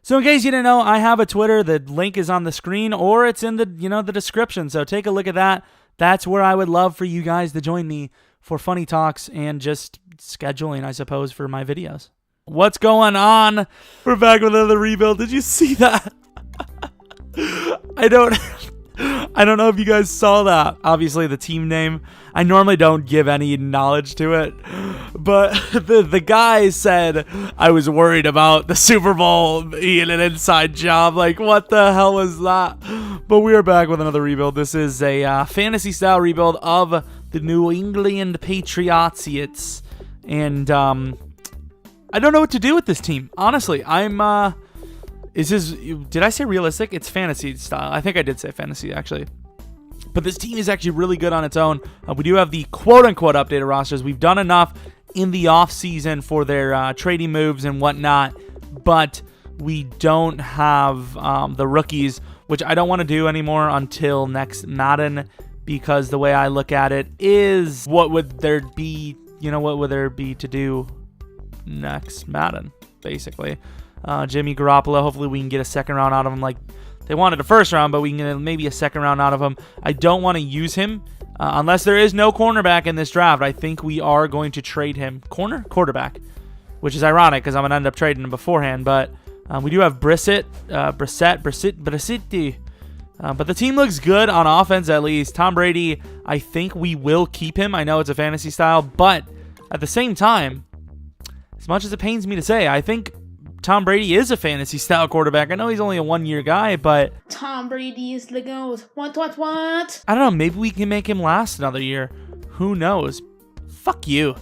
So in case you didn't know, I have a Twitter. The link is on the screen or it's in the, the description. So take a look at that. That's where I would love for you guys to join me for funny talks and just scheduling, I suppose, for my videos. What's going on? We're back with another rebuild. Did you see that? I don't know if you guys saw that. Obviously, the team name. I normally don't give any knowledge to it, but the guy said I was worried about the Super Bowl being an inside job. Like, what the hell was that? But we are back with another rebuild. This is a fantasy-style rebuild of the New England Patriots, and I don't know what to do with this team. Honestly, did I say realistic? It's fantasy style. I think I did say fantasy, actually. But this team is actually really good on its own. We do have the quote-unquote updated rosters. We've done enough in the offseason for their trading moves and whatnot, but we don't have the rookies, which I don't want to do anymore until next Madden, because the way I look at it is what would there be to do next Madden, basically. Jimmy Garoppolo, hopefully we can get a second round out of him. Like they wanted a first round, but we can get maybe a second round out of him. I don't want to use him unless there is no cornerback in this draft. I think we are going to trade him. Quarterback, which is ironic because I'm going to end up trading him beforehand. But we do have Brissett. But the team looks good on offense, at least. Tom Brady, I think we will keep him. I know it's a fantasy style, but at the same time, as much as it pains me to say, I think Tom Brady is a fantasy-style quarterback. I know he's only a one-year guy, but Tom Brady is the GOAT. What? I don't know. Maybe we can make him last another year. Who knows? Fuck you.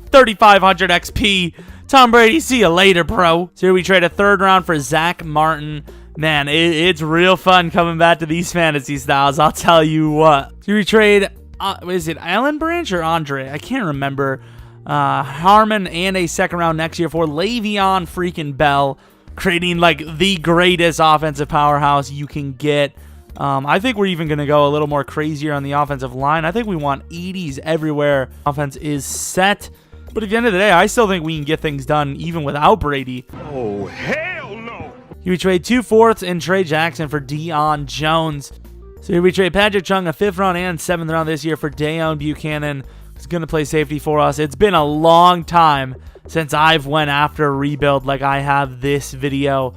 3,500 XP. Tom Brady, see you later, bro. So here we trade a third round for Zach Martin. Man, it's real fun coming back to these fantasy styles. I'll tell you what. So we trade, is it Allen Branch or Andre? I can't remember. Harmon and a second round next year for Le'Veon freaking Bell, creating like the greatest offensive powerhouse you can get. I think we're even going to go a little more crazier on the offensive line. I think we want 80s everywhere. Offense is set. But at the end of the day, I still think we can get things done even without Brady. Oh, hell no. Here we trade 2 fourths and Trey Jackson for Deion Jones. So here we trade Patrick Chung, a 5th round and 7th round this year for Deone Buchanan. He's going to play safety for us. It's been a long time since I've went after a rebuild like I have this video.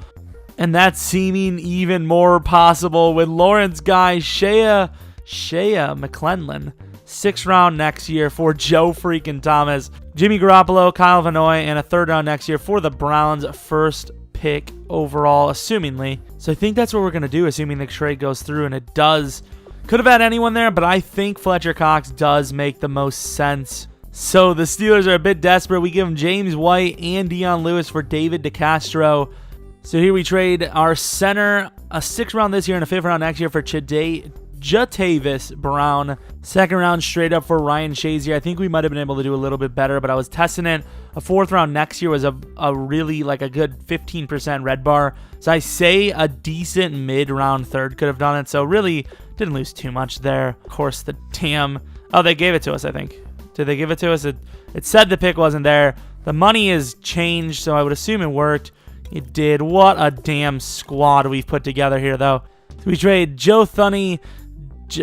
And that's seeming even more possible with Lawrence guy Shea McClellan. 6th round next year for Joe freaking Thomas. Jimmy Garoppolo, Kyle Van Noy, and a 3rd round next year for the Browns. 1st pick overall, assumingly. So I think that's what we're going to do, assuming the trade goes through, and it does. Could have had anyone there, but I think Fletcher Cox does make the most sense. So the Steelers are a bit desperate. We give them James White and Dion Lewis for David DeCastro. So here we trade our center, a 6th round this year and a 5th round next year for Jatavis Brown. 2nd round straight up for Ryan Shazier. I think we might have been able to do a little bit better, but I was testing it. A 4th round next year was a really like a good 15% red bar. So I say a decent mid-round 3rd could have done it. So really didn't lose too much there. Of course, the damn... Oh, they gave it to us, I think. Did they give it to us? It said the pick wasn't there. The money is changed, so I would assume it worked. It did. What a damn squad we've put together here, though. So we trade Joe Thuney,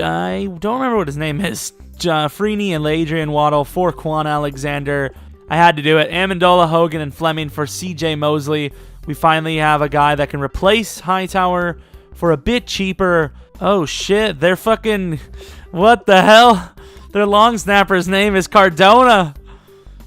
I don't remember what his name is, Freeney and Adrian Waddle for Quan Alexander. I had to do it. Amendola, Hogan, and Fleming for C.J. Mosley. We finally have a guy that can replace Hightower for a bit cheaper. Oh, shit. They're fucking... What the hell? Their long snapper's name is Cardona.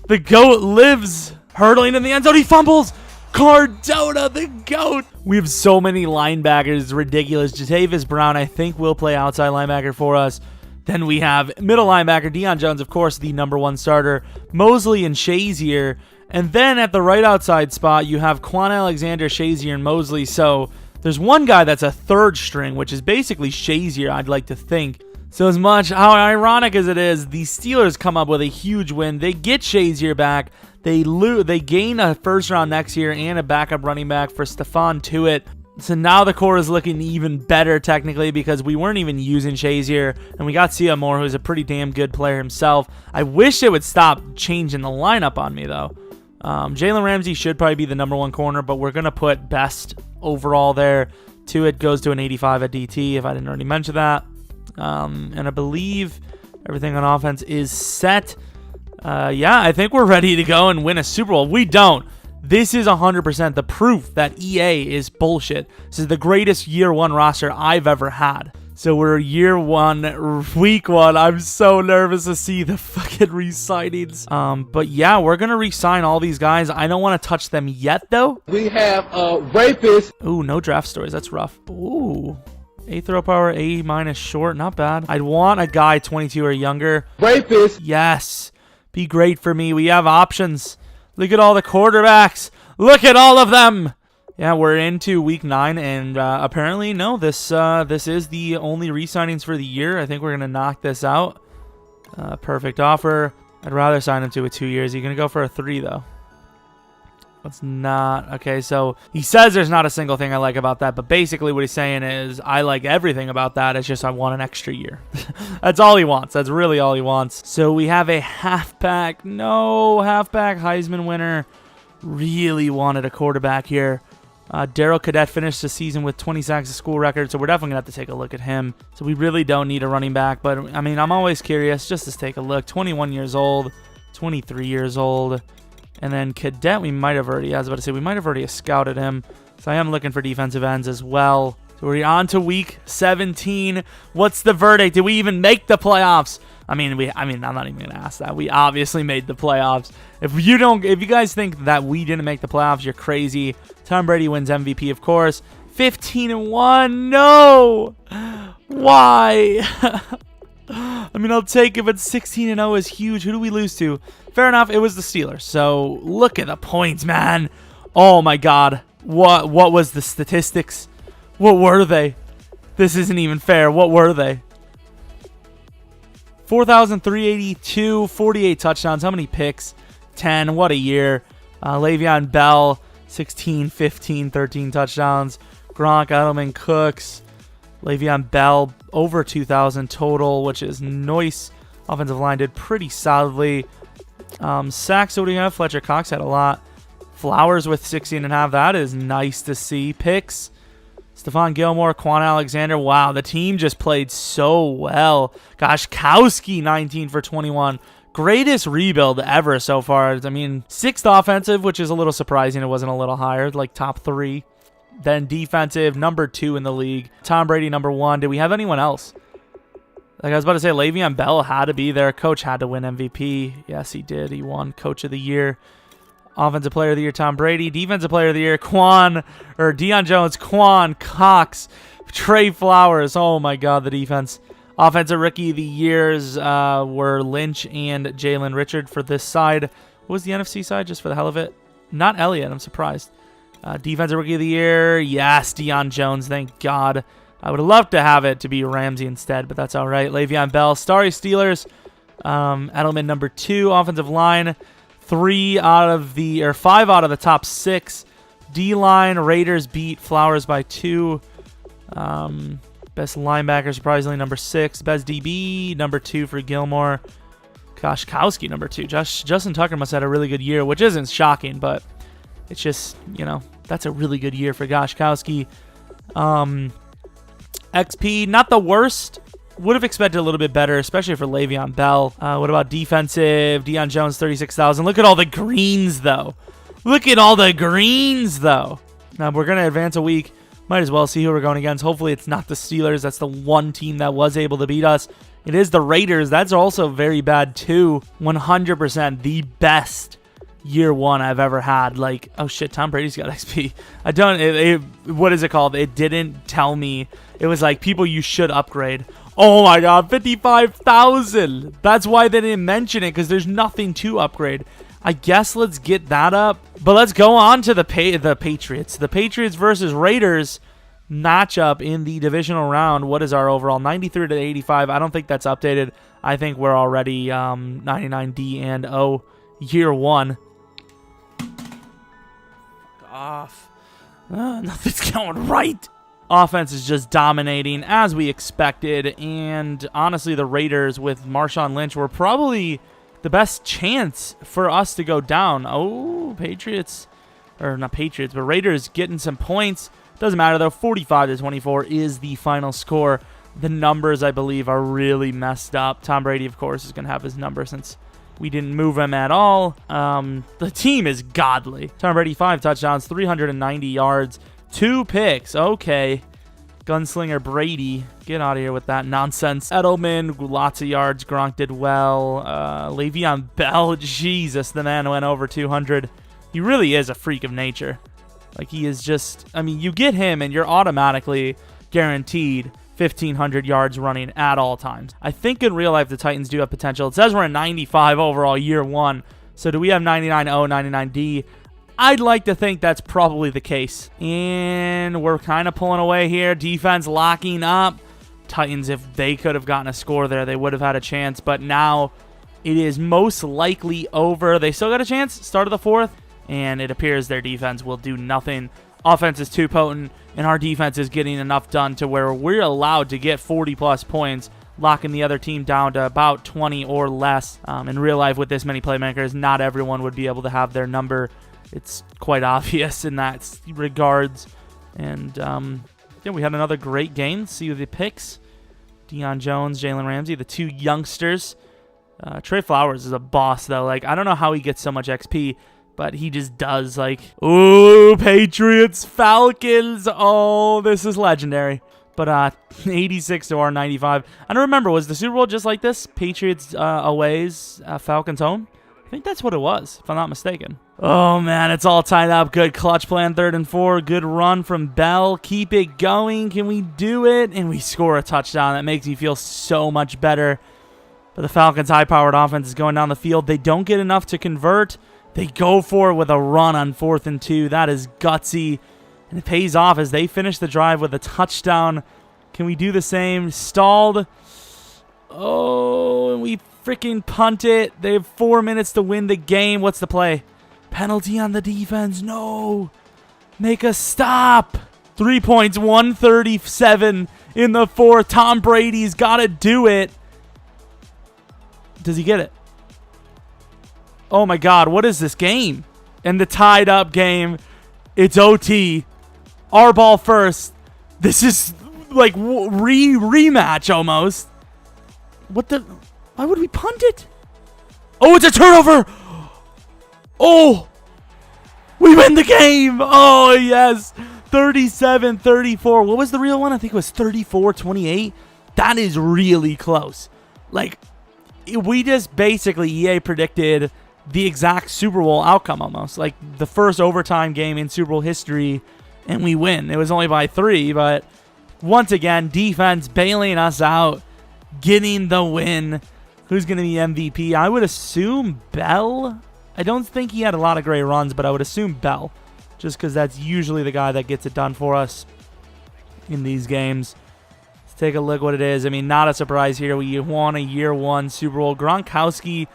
The GOAT lives. Hurdling in the end zone. He fumbles. Cardona, the GOAT. We have so many linebackers. It's ridiculous. Jatavis Brown, I think, will play outside linebacker for us. Then we have middle linebacker Deion Jones, of course, the #1 starter. Mosley and Shazier. And then at the right outside spot, you have Quan Alexander, Shazier, and Mosley. So there's one guy that's a 3rd string, which is basically Shazier, I'd like to think. So as much, how ironic as it is, the Steelers come up with a huge win. They get Shazier back. They gain a 1st round next year and a backup running back for Stephon Tuitt. So now the core is looking even better technically because we weren't even using Shazier, and we got Sia Moore, who's a pretty damn good player himself. I wish it would stop changing the lineup on me, though. Jalen Ramsey should probably be the #1 corner, but we're going to put best overall there. Tuitt goes to an 85 at DT, if I didn't already mention that. And I believe everything on offense is set. Yeah, I think we're ready to go and win a Super Bowl. We don't. This is 100% the proof that EA is bullshit. This is the greatest year one roster I've ever had. So we're year one, week one. I'm so nervous to see the fucking re-signings. But yeah, we're going to re-sign all these guys. I don't want to touch them yet, though. We have a rapist. Ooh, no draft stories. That's rough. Ooh. A throw power, A- short. Not bad. I'd want a guy 22 or younger. Rapist. Yes. Be great for me. We have options. Look at all the quarterbacks. Look at all of them. Yeah, we're into week 9, and apparently, no, this is the only re-signings for the year. I think we're going to knock this out. Perfect offer. I'd rather sign him to a 2 years. He's going to go for a 3, though. Let's not. Okay, so he says there's not a single thing I like about that, but basically what he's saying is I like everything about that. It's just I want an extra year. That's all he wants. That's really all he wants. So we have a halfback. No, halfback Heisman winner. Really wanted a quarterback here. Daryl Cadet finished the season with 20 sacks, a school record, so we're definitely going to have to take a look at him. So we really don't need a running back, but, I mean, I'm always curious just to take a look. 21 years old, 23 years old, and then Cadet we might have already, I was about to say, we might have already scouted him, so I am looking for defensive ends as well. So we're on to week 17. What's the verdict? Did we even make the playoffs? I mean, I'm not even gonna ask that. We obviously made the playoffs. If you guys think that we didn't make the playoffs, you're crazy. Tom Brady wins MVP, of course. 15-1. No. Why? I mean, I'll take it, but 16-0 is huge. Who do we lose to? Fair enough. It was the Steelers. So look at the points, man. Oh my God. What was the statistics? What were they? This isn't even fair. What were they? 4,382, 48 touchdowns. How many picks? 10. What a year. Le'Veon Bell, 16, 15, 13 touchdowns. Gronk, Edelman, Cooks. Le'Veon Bell, over 2,000 total, which is nice. Offensive line did pretty solidly. Sacks, what do you have? Fletcher Cox had a lot. Flowers with 16.5. That is nice to see. Picks. Stephon Gilmore, Quan Alexander. Wow, the team just played so well. Gostkowski, 19 for 21. Greatest rebuild ever so far. I mean, 6th offensive, which is a little surprising. It wasn't a little higher, like top 3. Then defensive, number 2 in the league. Tom Brady, number 1. Did we have anyone else? Like I was about to say, Le'Veon Bell had to be there. Coach had to win MVP. Yes, he did. He won Coach of the Year. Offensive Player of the Year, Tom Brady. Defensive Player of the Year, Deion Jones, Quan, Cox, Trey Flowers. Oh, my God, the defense. Offensive Rookie of the Years were Lynch and Jalen Richard for this side. What was the NFC side, just for the hell of it? Not Elliott, I'm surprised. Defensive Rookie of the Year, yes, Deion Jones, thank God. I would have loved to have it to be Ramsey instead, but that's all right. Le'Veon Bell, Starry Steelers. Edelman, number 2. Offensive line. 5 out of the top 6. D-line, Raiders beat Flowers by 2. Best linebacker, surprisingly, number 6. Best DB, number 2 for Gilmore. Gostkowski, number 2. Justin Tucker must have had a really good year, which isn't shocking, but it's just, that's a really good year for Gostkowski. XP, not the worst. Would have expected a little bit better, especially for Le'Veon Bell. What about defensive? Deion Jones, 36,000. Look at all the greens, though. Look at all the greens, though. Now, we're going to advance a week. Might as well see who we're going against. Hopefully, it's not the Steelers. That's the one team that was able to beat us. It is the Raiders. That's also very bad, too. 100% the best year one I've ever had. Like, oh, shit, Tom Brady's got XP. What is it called? It didn't tell me. It was like, people you should upgrade. Oh my God, 55,000. That's why they didn't mention it, because there's nothing to upgrade. I guess let's get that up. But let's go on to the Patriots. The Patriots versus Raiders matchup in the divisional round. What is our overall? 93 to 85. I don't think that's updated. I think we're already 99 D and O year one. Fuck off. Nothing's going right. Offense is just dominating as we expected, and honestly, the Raiders with Marshawn Lynch were probably the best chance for us to go down. Oh, Patriots, or not Patriots, but Raiders getting some points. Doesn't matter, though. 45-24 is the final score. The numbers, I believe, are really messed up. Tom Brady, of course, is going to have his number since we didn't move him at all. The team is godly. Tom Brady, 5 touchdowns, 390 yards, 2 picks. Okay. Gunslinger Brady, get out of here with that nonsense. Edelman, lots of yards. Gronk did well. Le'Veon Bell, Jesus, the man went over 200. He really is a freak of nature. Like, he is just, I mean, you get him and you're automatically guaranteed 1,500 yards running at all times. I think in real life the Titans do have potential. It says we're a 95 overall year 1. So do we have 99-0, 99D? I'd like to think that's probably the case. And we're kind of pulling away here. Defense locking up. Titans, if they could have gotten a score there, they would have had a chance. But now it is most likely over. They still got a chance. Start of the 4th. And it appears their defense will do nothing. Offense is too potent. And our defense is getting enough done to where we're allowed to get 40-plus points, locking the other team down to about 20 or less. In real life, with this many playmakers, not everyone would be able to have their number. It's quite obvious in that regards. And yeah, we had another great game. See the picks. Deion Jones, Jalen Ramsey, the 2 youngsters. Trey Flowers is a boss, though. Like, I don't know how he gets so much XP, but he just does. Like, ooh, Patriots, Falcons. Oh, this is legendary. But 86 to our 95. I don't remember, was the Super Bowl just like this? Patriots aways, Falcons home? I think that's what it was, if I'm not mistaken. Oh, man, it's all tied up. Good clutch plan, 3rd and 4. Good run from Bell. Keep it going. Can we do it? And we score a touchdown. That makes me feel so much better. But the Falcons' high-powered offense is going down the field. They don't get enough to convert. They go for it with a run on 4th and 2. That is gutsy. And it pays off as they finish the drive with a touchdown. Can we do the same? Stalled. Oh, and we freaking punt it. They have 4 minutes to win the game. What's the play? Penalty on the defense. No. Make a stop. 3 points, 137 in the 4th. Tom Brady's got to do it. Does he get it? Oh, my God. What is this game? And the tied up game. It's OT. Our ball first. This is like rematch almost. What the? Why would we punt it? Oh, it's a turnover. Oh, we win the game. Oh, yes. 37-34. What was the real one? I think it was 34-28. That is really close. Like, we just basically, EA predicted the exact Super Bowl outcome almost. Like, the first overtime game in Super Bowl history, and we win. It was only by 3, but once again, defense bailing us out, getting the win. Who's going to be MVP? I would assume Bell. I don't think he had a lot of great runs, but I would assume Bell, just because that's usually the guy that gets it done for us in these games. Let's take a look what it is. I mean, not a surprise here. We won a year 1 Super Bowl. Gronkowski,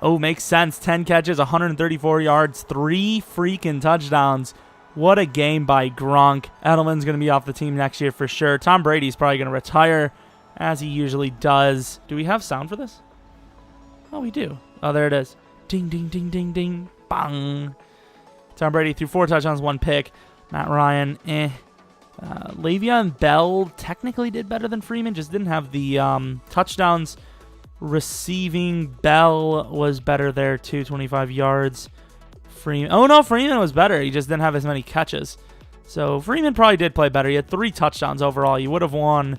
oh, makes sense. 10 catches, 134 yards, 3 freaking touchdowns. What a game by Gronk. Edelman's going to be off the team next year for sure. Tom Brady's probably going to retire, as he usually does. Do we have sound for this? Oh, we do. Oh, there it is. Ding, ding, ding, ding, ding. Bang. Tom Brady threw 4 touchdowns, 1 pick. Matt Ryan, Le'Veon Bell technically did better than Freeman, just didn't have the touchdowns. Receiving, Bell was better there too, 25 yards. Freeman, oh no, Freeman was better. He just didn't have as many catches. So Freeman probably did play better. He had 3 touchdowns overall. You would have won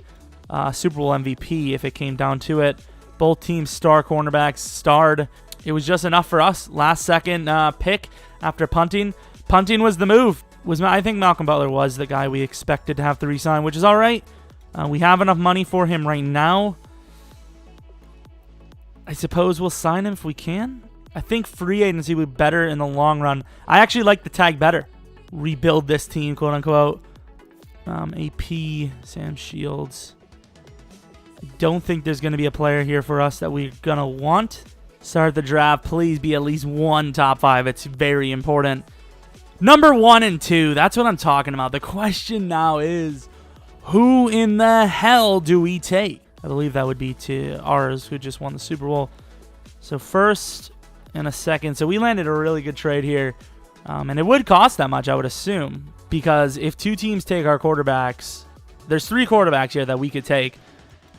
Super Bowl MVP if it came down to it. Both teams' star cornerbacks starred. It was just enough for us. Last second pick after punting. Punting was the move. I think Malcolm Butler was the guy we expected to have to resign, which is all right. We have enough money for him right now. I suppose we'll sign him if we can. I think free agency would be better in the long run. I actually like the tag better. Rebuild this team, quote unquote. AP, Sam Shields. I don't think there's going to be a player here for us that we're going to want. Start the draft. Please be at least 1 top 5. It's very important. Number 1 and 2. That's what I'm talking about. The question now is, who in the hell do we take? I believe that would be to ours, who just won the Super Bowl. So first and a second. So we landed a really good trade here. And it would cost that much, I would assume, because if two teams take our quarterbacks, there's 3 quarterbacks here that we could take.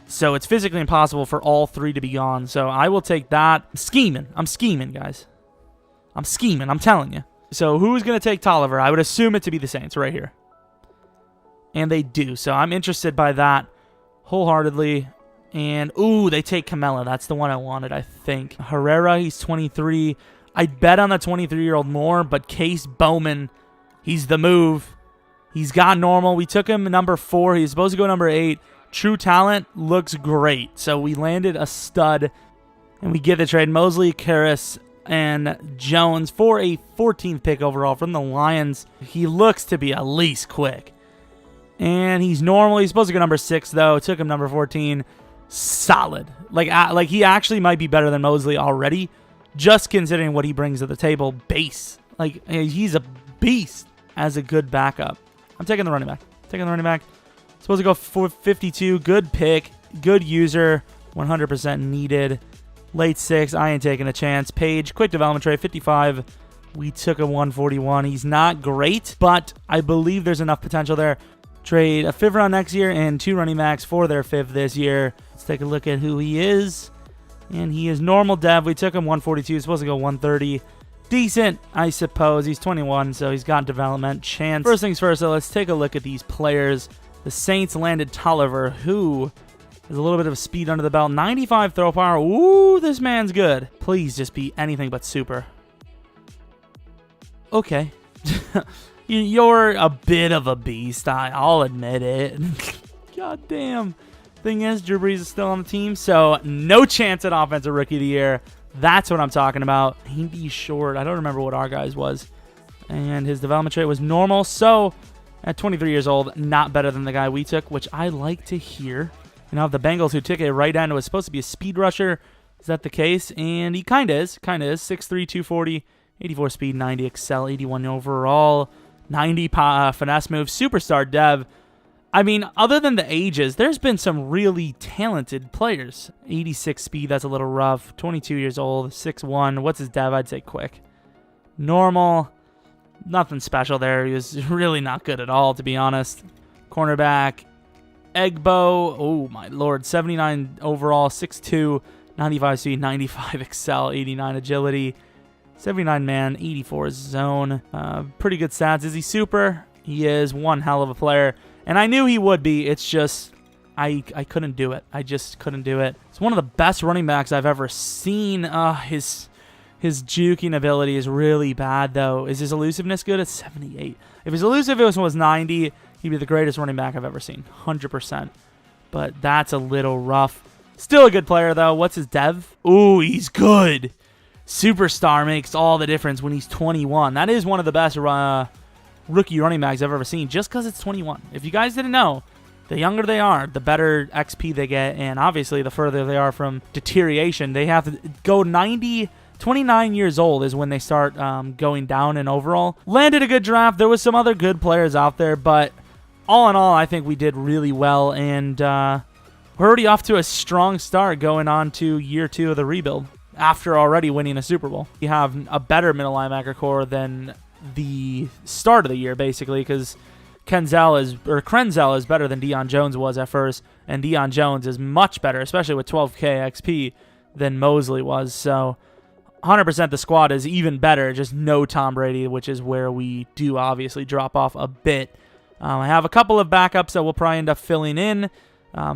So it's physically impossible for all 3 to be gone. So I will take that. I'm scheming, guys. I'm scheming. I'm telling you. So who's going to take Tolliver? I would assume it to be the Saints right here. And they do. So I'm interested by that wholeheartedly. And, ooh, they take Camella. That's the one I wanted, I think. Herrera, he's 23. I'd bet on the 23-year-old more, but Case Bowman, he's the move. He's got normal. We took him number 4. He's supposed to go number 8. True talent, looks great. So we landed a stud, and we get the trade. Mosley, Karras, and Jones for a 14th pick overall from the Lions. He looks to be at least quick. And he's normal. He's supposed to go number 6, though. Took him number 14. Solid. Like he actually might be better than Mosley already, just considering what he brings to the table. Base. Like, he's a beast as a good backup. I'm taking the running back. Supposed to go for 52. Good pick. Good user. 100% needed. Late 6. I ain't taking a chance. Page. Quick development trade. 55. We took a 141. He's not great, but I believe there's enough potential there. Trade a 5th round next year and 2 running backs for their 5th this year. Let's take a look at who he is. And he is normal dev. We took him 142. He's supposed to go 130. Decent, I suppose. He's 21, so he's got development chance. First things first, so let's take a look at these players. The Saints landed Tolliver, who has a little bit of speed under the belt. 95 throw power. Ooh, this man's good. Please just be anything but super. Okay. You're a bit of a beast. I'll admit it. God damn. Thing is, Drew Brees is still on the team, so no chance at Offensive Rookie of the Year. That's what I'm talking about. He's short. I don't remember what our guy's was. And his development rate was normal, so at 23 years old, not better than the guy we took, which I like to hear. You know, the Bengals who took a right end was supposed to be a speed rusher. Is that the case? And he kind of is. 6'3", 240, 84 speed, 90 excel, 81 overall, 90 finesse move, superstar dev. I mean, other than the ages, there's been some really talented players. 86 speed, that's a little rough. 22 years old, 6'1". What's his dev? I'd say quick. Normal. Nothing special there. He was really not good at all, to be honest. Cornerback. Egbo. Oh, my lord. 79 overall, 6'2", 95 speed, 95 excel, 89 agility. 79 man, 84 zone. Pretty good stats. Is he super? He is one hell of a player. And I knew he would be. It's just, I couldn't do it. I just couldn't do it. It's one of the best running backs I've ever seen. His juking ability is really bad, though. Is his elusiveness good? It's 78. If his elusiveness was 90, he'd be the greatest running back I've ever seen. 100%. But that's a little rough. Still a good player, though. What's his dev? Ooh, he's good. Superstar makes all the difference when he's 21. That is one of the best rookie running backs I've ever seen, just because it's 21. If you guys didn't know, the younger they are, the better XP they get, and obviously the further they are from deterioration. They have to go 29 years old is when they start going down in overall. Landed a good draft. There was some other good players out there, but all in all, I think we did really well, and we're already off to a strong start going on to year 2 of the rebuild after already winning a Super Bowl. We have a better middle linebacker core than the start of the year, basically, because Krenzel is better than Deion Jones was at first, and Deion Jones is much better, especially with 12K XP, than Mosley was. So 100% the squad is even better, just no Tom Brady, which is where we do obviously drop off a bit. I have a couple of backups that we'll probably end up filling in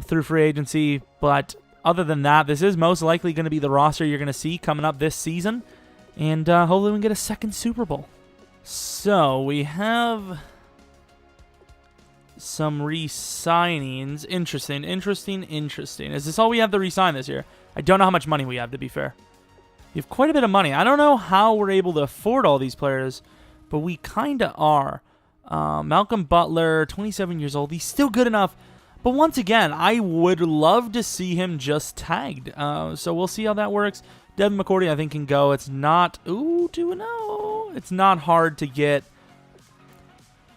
through free agency, but other than that, this is most likely going to be the roster you're going to see coming up this season, and hopefully we can get a second Super Bowl. So we have some re-signings. Interesting. Is this all we have to re-sign this year? I don't know how much money we have, to be fair. We have quite a bit of money. I don't know how we're able to afford all these players, but we kind of are. Malcolm Butler, 27 years old. He's still good enough. But once again, I would love to see him just tagged. So we'll see how that works. Devin McCourty, I think, can go. It's not... Ooh, 2-0. It's not hard to get.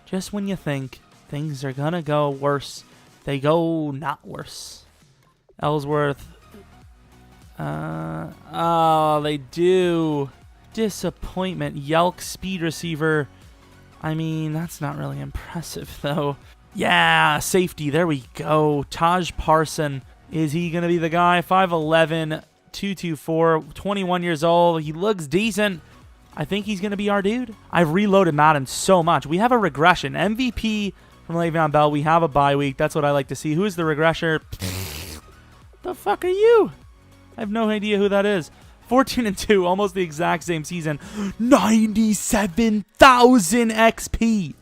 Just when you think things are going to go worse, they go not worse. Ellsworth. Oh, they do. disappointment. Yelk, speed receiver. I mean, that's not really impressive, though. Yeah, safety. There we go. Taj Parson. Is he going to be the guy? 5'11", 224, 21 years old. He looks decent. I think he's going to be our dude. I've reloaded Madden so much. We have a regression. MVP from Le'Veon Bell. We have a bye week. That's what I like to see. Who's the regressor? The fuck are you? I have no idea who that is. 14-2, almost the exact same season. 97,000 XP.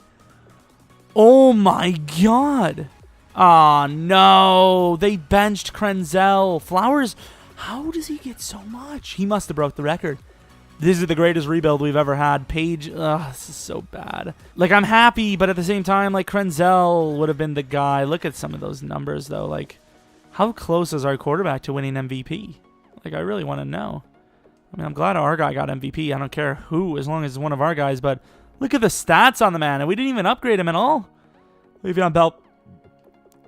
Oh my god. Oh no. They benched Krenzel. Flowers, how does he get so much? He must have broke the record. This is the greatest rebuild we've ever had. Page, this is so bad. Like, I'm happy, but at the same time, like, Krenzel would have been the guy. Look at some of those numbers, though. Like, how close is our quarterback to winning MVP? Like, I really want to know. I mean, I'm glad our guy got MVP. I don't care who, as long as it's one of our guys. But look at the stats on the man, and we didn't even upgrade him at all. Le'Veon Bell,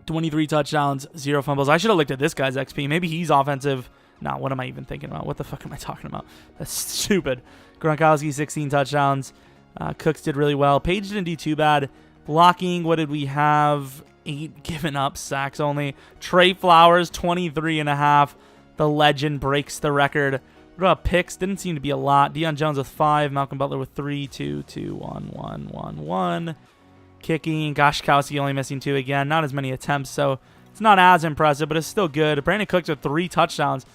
23 touchdowns, 0 fumbles. I should have looked at this guy's XP. Maybe he's offensive. No, what am I even thinking about? What the fuck am I talking about? That's stupid. Gronkowski, 16 touchdowns. Cooks did really well. Page didn't do too bad. Blocking, what did we have? 8 given up, sacks only. Trey Flowers, 23.5. The legend breaks the record. What about picks? Didn't seem to be a lot. Deion Jones with 5. Malcolm Butler with 3. 2, 2, 1, 1, 1, 1. Kicking. Goshkowski only missing 2 again. Not as many attempts, so it's not as impressive, but it's still good. Brandon Cooks with 3 touchdowns.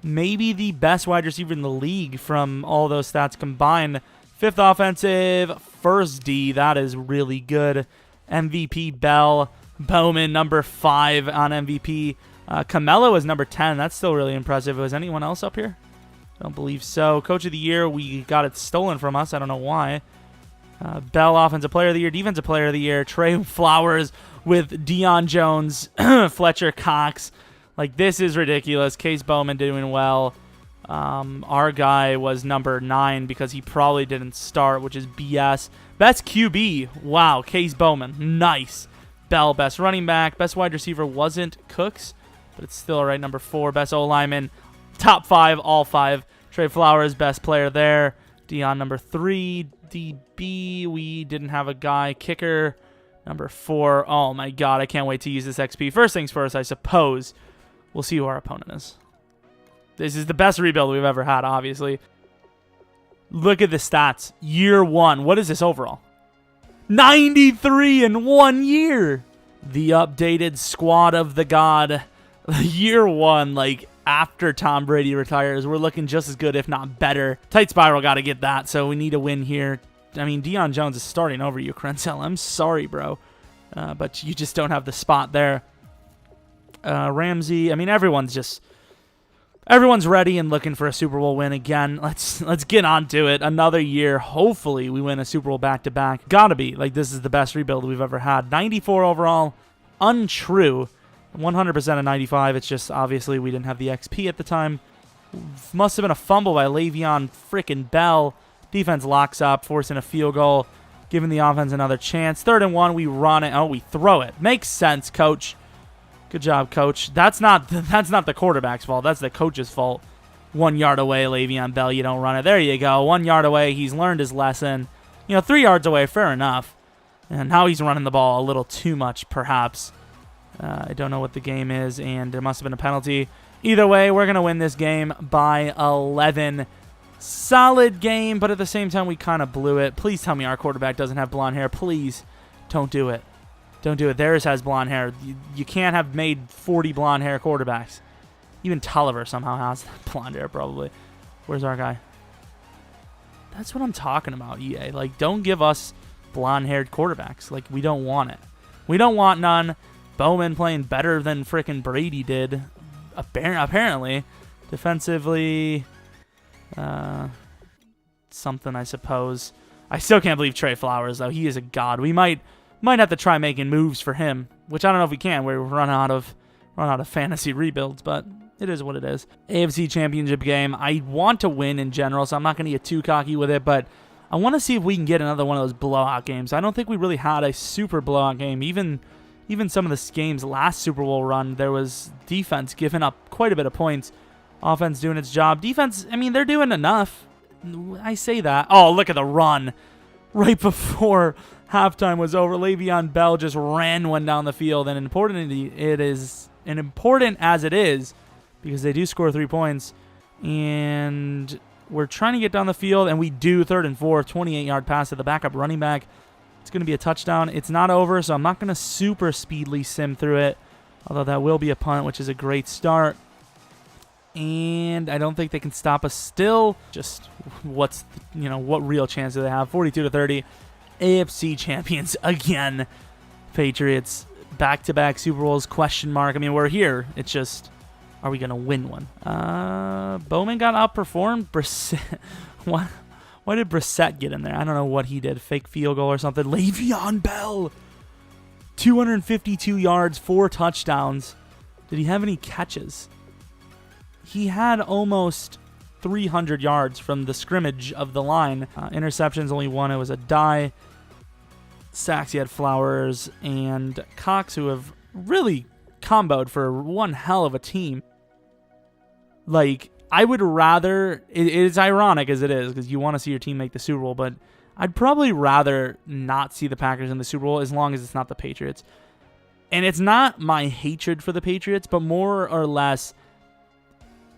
Maybe the best wide receiver in the league from all those stats combined. 5th offensive, 1st D. That is really good. MVP Bell. Bowman, number 5 on MVP. Camelo is number 10. That's still really impressive. Was anyone else up here? I don't believe so. Coach of the Year, we got it stolen from us. I don't know why. Bell, Offensive Player of the Year. Defensive Player of the Year. Trey Flowers with Deion Jones. Fletcher Cox. Like, this is ridiculous. Case Bowman doing well. Our guy was number 9 because he probably didn't start, which is BS. Best QB. Wow, Case Bowman. Nice. Bell, best running back. Best wide receiver wasn't Cooks, but it's still right. Number 4. Best O-lineman. Top 5, all 5. Trey Flowers, best player there. Deion, number 3. DB, we didn't have a guy. Kicker, number 4. Oh, my God, I can't wait to use this XP. First things first, I suppose. We'll see who our opponent is. This is the best rebuild we've ever had, obviously. Look at the stats. Year 1. What is this overall? 93 in 1 year. The updated squad of the god. Year 1, like, after Tom Brady retires, we're looking just as good, if not better. Tight spiral, got to get that, so we need a win here. I mean, Deion Jones is starting over you, Krenzel. I'm sorry, bro. But you just don't have the spot there. Ramsey, I mean, everyone's ready and looking for a Super Bowl win again. Let's get on to it. Another year. Hopefully we win a Super Bowl back-to-back. Gotta be. Like, this is the best rebuild we've ever had. 94 overall. Untrue. 100% of 95. It's just, obviously, we didn't have the XP at the time. Must have been a fumble by Le'Veon frickin' Bell. Defense locks up, forcing a field goal, giving the offense another chance. 3rd and 1, we run it. Oh, we throw it. Makes sense, coach. Good job, coach. That's not the quarterback's fault. That's the coach's fault. 1 yard away, Le'Veon Bell. You don't run it. There you go. 1 yard away. He's learned his lesson. 3 yards away. Fair enough. And now he's running the ball a little too much, perhaps. I don't know what the game is, and there must have been a penalty. Either way, we're going to win this game by 11. Solid game, but at the same time, we kind of blew it. Please tell me our quarterback doesn't have blonde hair. Please don't do it. Don't do it. Theirs has blonde hair. You can't have made 40 blonde hair quarterbacks. Even Tolliver somehow has blonde hair, probably. Where's our guy? That's what I'm talking about, EA. Like, don't give us blonde-haired quarterbacks. Like, we don't want it. We don't want none. Bowman playing better than frickin' Brady did, apparently. Defensively, something, I suppose. I still can't believe Trey Flowers, though. He is a god. We might have to try making moves for him, which I don't know if we can. We're run out of fantasy rebuilds, but it is what it is. AFC Championship game. I want to win in general, so I'm not going to get too cocky with it, but I want to see if we can get another one of those blowout games. I don't think we really had a super blowout game. Even some of the games last Super Bowl run, there was defense giving up quite a bit of points. Offense doing its job. Defense, I mean, they're doing enough. I say that. Oh, look at the run. Right before halftime was over, Le'Veon Bell just ran one down the field. And important as it is, because they do score 3 points, and we're trying to get down the field, and we do 3rd and 4, 28-yard pass to the backup running back. It's going to be a touchdown. It's not over, so I'm not going to super speedily sim through it, although that will be a punt, which is a great start. And I don't think they can stop us still. Just what real chance do they have? 42-30. AFC champions again. Patriots, back-to-back Super Bowls, question mark. I mean, we're here. It's just, are we going to win one? Bowman got outperformed. Brissett. Why did Brissett get in there? I don't know what he did. Fake field goal or something. Le'Veon Bell. 252 yards, 4 touchdowns. Did he have any catches? He had almost 300 yards from the scrimmage of the line. Interceptions, only 1. It was a die. Sacks, he had Flowers and Cox, who have really comboed for one hell of a team. Like, I would rather... It is ironic as it is, because you want to see your team make the Super Bowl, but I'd probably rather not see the Packers in the Super Bowl as long as it's not the Patriots. And it's not my hatred for the Patriots, but more or less...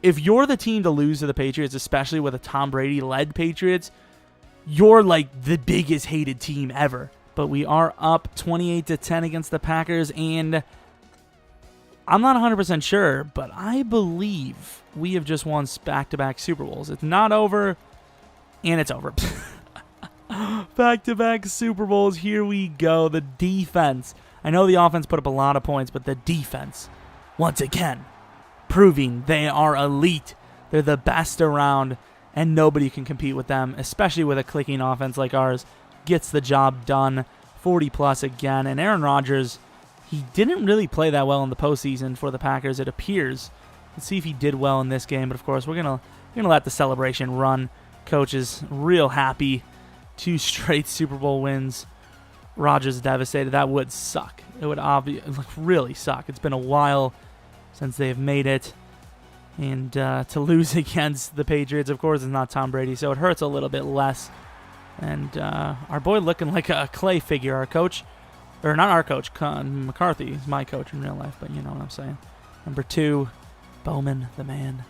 If you're the team to lose to the Patriots, especially with a Tom Brady-led Patriots, you're like the biggest hated team ever. But we are up 28-10 against the Packers, and I'm not 100% sure, but I believe we have just won back-to-back Super Bowls. It's not over, and it's over. Back-to-back Super Bowls, here we go. The defense. I know the offense put up a lot of points, but the defense, once again, proving they are elite. They're the best around, and nobody can compete with them, especially with a clicking offense like ours. Gets the job done. 40-plus again. And Aaron Rodgers, he didn't really play that well in the postseason for the Packers, it appears. Let's see if he did well in this game. But, of course, we're gonna let the celebration run. Coach is real happy. 2 straight Super Bowl wins. Rodgers devastated. That would suck. It would really suck. It's been a while since they've made it. And to lose against the Patriots, of course, is not Tom Brady, so it hurts a little bit less. And our boy looking like a clay figure. Our coach, or not our coach, McCarthy is my coach in real life, but you know what I'm saying. Number 2, Bowman, the man.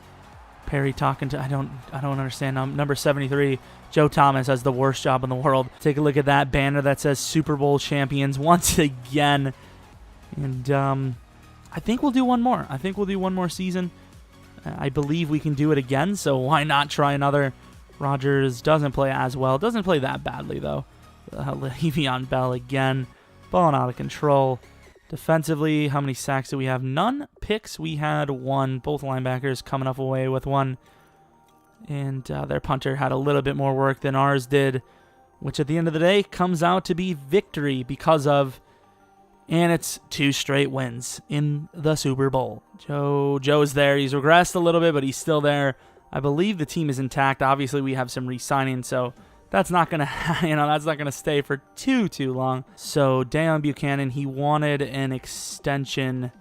Perry talking to, I don't understand. Number 73, Joe Thomas has the worst job in the world. Take a look at that banner that says Super Bowl champions once again. And I think we'll do one more. I think we'll do one more season. I believe we can do it again, so why not try another? Rodgers doesn't play as well. Doesn't play that badly, though. Le'Veon Bell again. Balling out of control. Defensively, how many sacks do we have? None. Picks, we had 1. Both linebackers coming up away with 1. And their punter had a little bit more work than ours did, which at the end of the day comes out to be victory because of... And it's 2 straight wins in the Super Bowl. Joe's there. He's regressed a little bit, but he's still there. I believe the team is intact. Obviously, we have some re-signing, so that's not gonna, that's not gonna stay for too long. So Deon Buchanan, he wanted an extension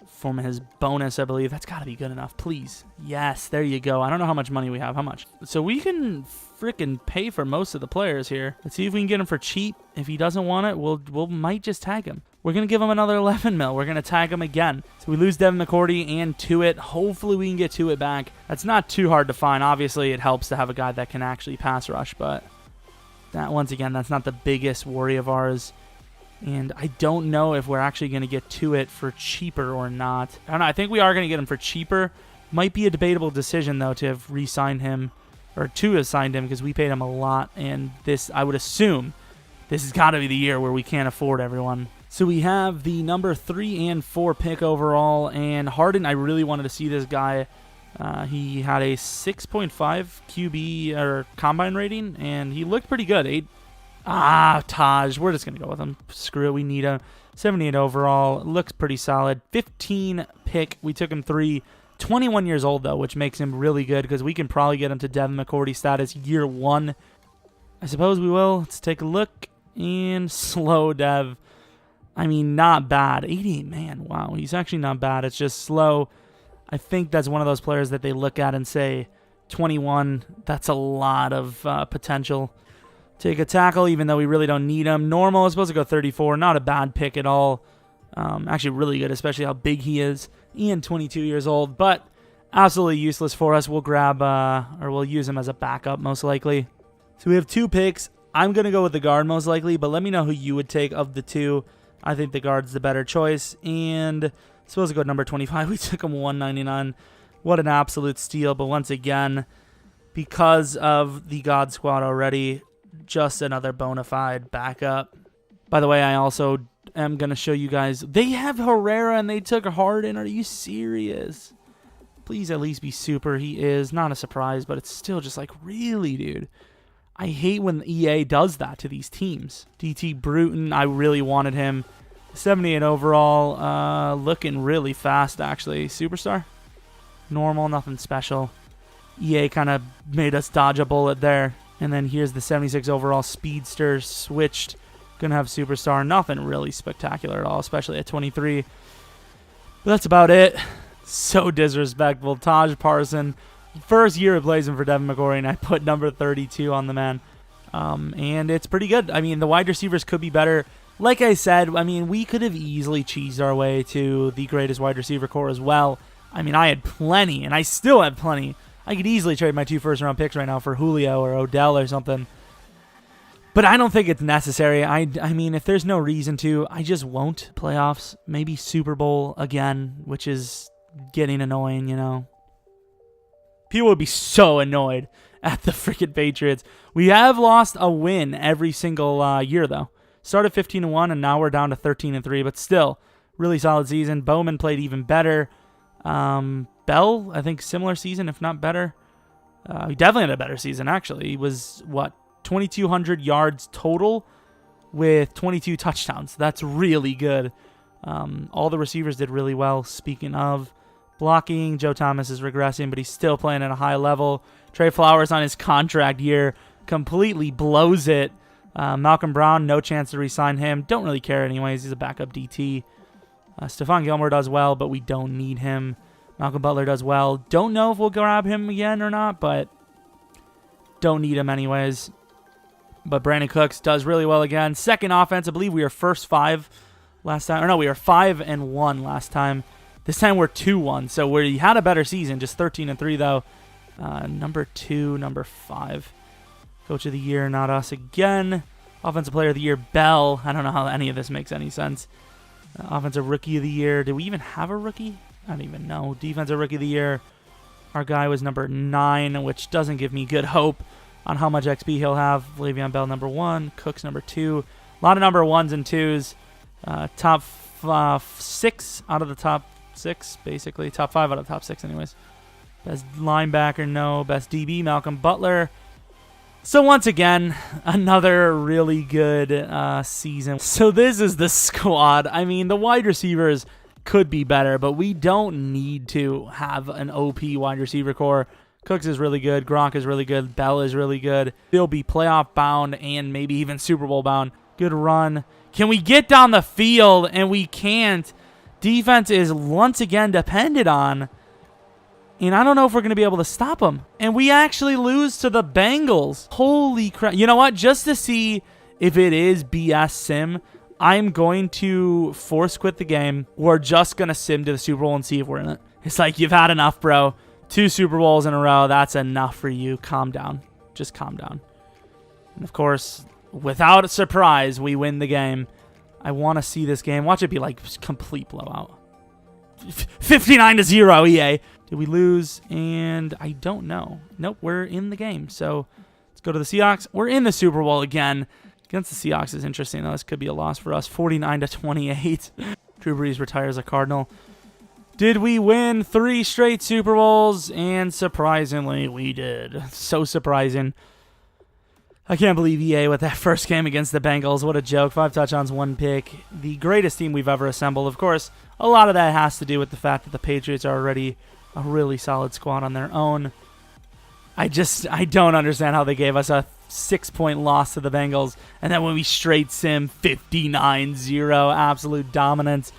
from his bonus, I believe. That's got to be good enough, please. Yes, there you go. I don't know how much money we have. How much? So we can freaking pay for most of the players here. Let's see if we can get him for cheap. If he doesn't want it, we'll might just tag him. We're going to give him another 11 mil. We're going to tag him again. So we lose Devin McCourty and Tuitt. Hopefully we can get Tuitt back. That's not too hard to find. Obviously, it helps to have a guy that can actually pass rush, but that once again, that's not the biggest worry of ours. And I don't know if we're actually going to get Tuitt for cheaper or not. I don't know. I think we are going to get him for cheaper. Might be a debatable decision, though, to have re-signed him, or to have signed him, because we paid him a lot. And this, I would assume, this has got to be the year where we can't afford everyone. So we have the number 3 and 4 pick overall, and Harden, I really wanted to see this guy. He had a 6.5 QB or combine rating, and he looked pretty good. Taj, we're just going to go with him. Screw it, we need a 78 overall. Looks pretty solid. 15 pick, we took him 3. 21 years old, though, which makes him really good, because we can probably get him to Devin McCourty status year 1. I suppose we will. Let's take a look, and slow Dev. I mean, not bad. 88, man, wow. He's actually not bad. It's just slow. I think that's one of those players that they look at and say, 21. That's a lot of potential. Take a tackle, even though we really don't need him. Normal is supposed to go 34. Not a bad pick at all. Actually really good, especially how big he is. And 22 years old, but absolutely useless for us. We'll grab, or we'll use him as a backup most likely. So we have 2 picks. I'm going to go with the guard most likely, but let me know who you would take of the 2. I think the guard's the better choice. And supposed to go number 25. We took him 199. What an absolute steal. But once again, because of the God Squad already, just another bona fide backup. By the way, I also am going to show you guys. They have Herrera and they took Harden. Are you serious? Please at least be super. He is. Not a surprise, but it's still just like, really, dude? I hate when EA does that to these teams. DT Bruton, I really wanted him. 78 overall. Looking really fast, actually. Superstar? Normal, nothing special. EA kind of made us dodge a bullet there. And then here's the 76 overall speedster switched. Gonna have superstar. Nothing really spectacular at all, especially at 23. But that's about it. So disrespectful. Taj Parson. First year replacement for Devin McCourty, and I put number 32 on the man. And it's pretty good. I mean, the wide receivers could be better. Like I said, I mean, we could have easily cheesed our way to the greatest wide receiver core as well. I mean, I had plenty, and I still have plenty. I could easily trade my 2 first-round picks right now for Julio or Odell or something. But I don't think it's necessary. I mean, if there's no reason to, I just won't. Playoffs, maybe Super Bowl again, which is getting annoying, you know. People would be so annoyed at the freaking Patriots. We have lost a win every single year, though. Started 15-1, and now we're down to 13-3, but still, really solid season. Bowman played even better. Bell, I think, similar season, if not better. He definitely had a better season, actually. He was, 2,200 yards total with 22 touchdowns. That's really good. All the receivers did really well. Speaking of blocking, Joe Thomas is regressing, but he's still playing at a high level. Trey Flowers on his contract year completely blows it. Malcolm Brown, no chance to re-sign him. Don't really care anyways. He's a backup DT. Stephon Gilmore does well, but we don't need him. Malcolm Butler does well. Don't know if we'll grab him again or not, but don't need him anyways. But Brandon Cooks does really well again. Second offense, I believe we were first 5 last time. Or no, we were 5-1 last time. This time we're 2-1, so we had a better season, just 13-3 though. Number 2, number 5. Coach of the year, not us again. Offensive player of the year, Bell. I don't know how any of this makes any sense. Offensive rookie of the year. Did we even have a rookie? I don't even know. Defensive rookie of the year. Our guy was number 9, which doesn't give me good hope on how much XP he'll have. Le'Veon Bell, number 1. Cooks, number 2. A lot of number 1s and 2s. Top 6 out of the top 6, basically. Top 5 out of the top 6, anyways. Best linebacker, no. Best DB, Malcolm Butler. So once again, another really good season. So this is the squad. I mean, the wide receivers could be better, but we don't need to have an OP wide receiver core. Cooks is really good. Gronk is really good. Bell is really good. They'll be playoff bound and maybe even Super Bowl bound. Good run. Can we get down the field? And we can't. Defense is once again depended on. And I don't know if we're going to be able to stop them. And we actually lose to the Bengals. Holy crap. You know what? Just to see if it is BS sim, I'm going to force quit the game. We're just going to sim to the Super Bowl and see if we're in it. It's like, you've had enough, bro. 2 Super Bowls in a row. That's enough for you. Calm down. Just calm down. And of course, without a surprise, we win the game. I want to see this game. Watch it be like complete blowout. 59-0, EA. Did we lose? And I don't know. Nope, we're in the game. So let's go to the Seahawks. We're in the Super Bowl again. Against the Seahawks is interesting, though. This could be a loss for us. 49-28. Drew Brees retires a Cardinal. Did we win 3 straight Super Bowls? And surprisingly, we did. So surprising. I can't believe EA with that first game against the Bengals. What a joke. 5 touchdowns, 1 pick. The greatest team we've ever assembled. Of course, a lot of that has to do with the fact that the Patriots are already a really solid squad on their own. I don't understand how they gave us a 6-point loss to the Bengals. And then when we straight sim 59-0, absolute dominance.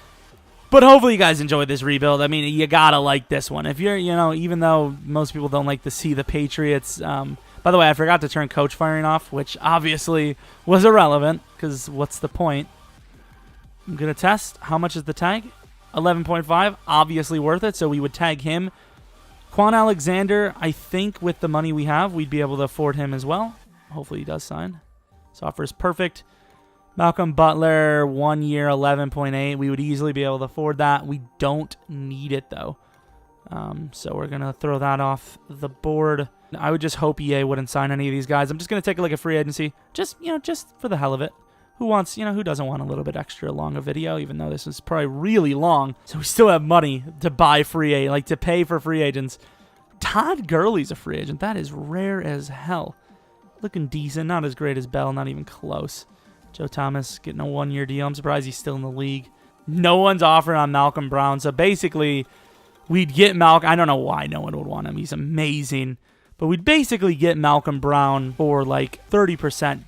But hopefully you guys enjoyed this rebuild. I mean, you gotta like this one. If you're, even though most people don't like to see the Patriots. By the way, I forgot to turn coach firing off, which obviously was irrelevant, because what's the point? I'm gonna test. How much is the tag? 11.5. Obviously worth it, so we would tag him. Quan Alexander, I think with the money we have, we'd be able to afford him as well. Hopefully he does sign. This offer is perfect. Malcolm Butler, 1 year, 11.8. We would easily be able to afford that. We don't need it, though. So we're going to throw that off the board. I would just hope EA wouldn't sign any of these guys. I'm just going to take a look at free agency. Just for the hell of it. Who doesn't want a little bit extra long a video, even though this is probably really long. So we still have money to buy to pay for free agents. Todd Gurley's a free agent. That is rare as hell. Looking decent. Not as great as Bell. Not even close. Joe Thomas getting a 1-year deal. I'm surprised he's still in the league. No one's offering on Malcolm Brown. So basically, we'd get Malcolm. I don't know why no one would want him. He's amazing. But we'd basically get Malcolm Brown for like 30%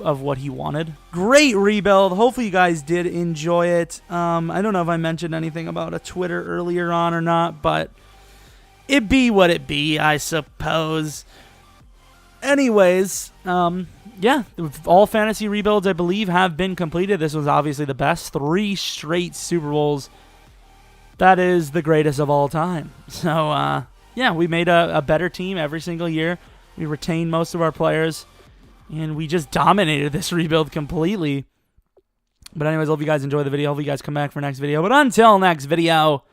of what he wanted. Great rebuild. Hopefully you guys did enjoy it. I don't know if I mentioned anything about a Twitter earlier on or not, but it be what it be, I suppose. Anyways, yeah, all fantasy rebuilds, I believe, have been completed. This was obviously the best. 3 straight Super Bowls. That is the greatest of all time. So, yeah, we made a better team every single year. We retained most of our players, and we just dominated this rebuild completely. But anyways, hope you guys enjoy the video. Hope you guys come back for next video. But until next video,